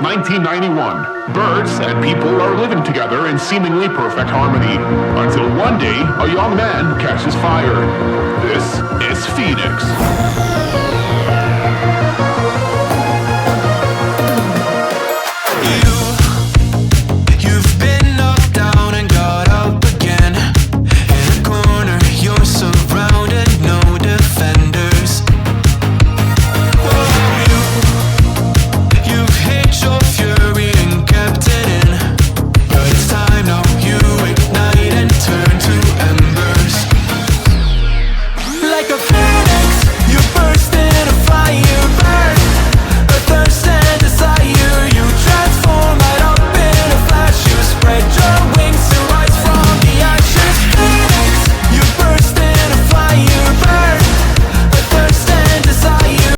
1991. Birds and people are living together in seemingly perfect harmony. Until one day, a young man catches fire. This is Phoenix.